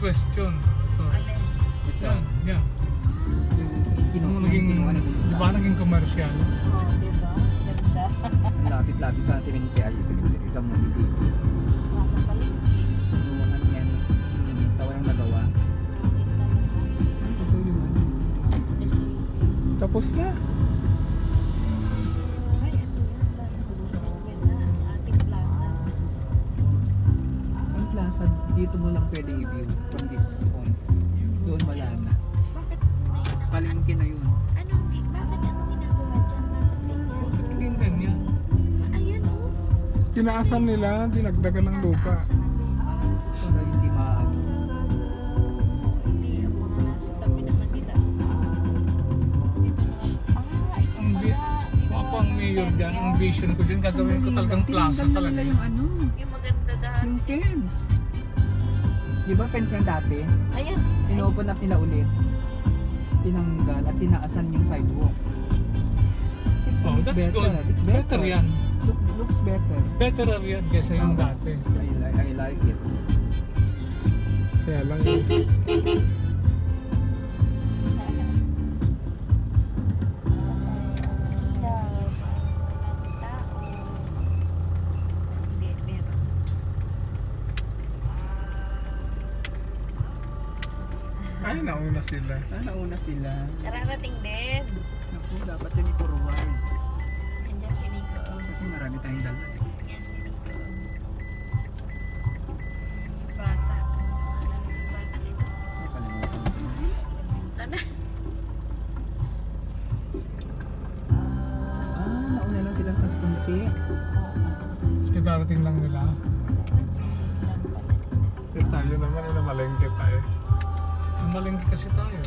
question. So, Alin? Ito. yan. Yung Di ba naging commercial? Oh, diba? Ganda. lapit-lapit sa cemetery sa munisipyo. Nasa palengke. Ano yan? Tawa ng nagawa. Nakita mo na. Ito yung Tapos na. Ay, ano yan? Ganda. Ang ating plaza. ang plaza, dito mo lang pwedeng i-view from this point. Doon wala na. Bakit may Palengke na yun. bakit ano ginagawa dyan? Bakit ganyan? Yung ganyan. Ayan oh. Tinaasan nila, dinagdagan ng lupa. Tinataasan ng lupa. Para hindi maano. Hindi, ang mga nasa tabi naman nila. Ito naman. Ito Ang pala. Ako ang mayor dyan, ang vision ko dyan, gagawin ko talagang plaza Tinanggal na talaga. nila yun. yung ano, Yung maganda dahil. yung fence. Di ba fence yan dati? Ayan. Inopen up nila ulit. Tinanggal at tinaasan yung sidewalk. Oh, It's that's good. It's Better yan. Looks better. Better yan kesa yung dati. I like it. Kaya lang ay nauna sila. Nauna sila. Kararating din. Naku, dapat yun ipuruan. Andiyan si Nico. Kasi marami tayong dala eh. Yan si Nico. Bata. Batang ito. Nakalimutan ko. Tanda. Nauna lang sila sa kunti. Darating lang nila. Tayo naman, namalengke tayo. Namalengke kasi tayo.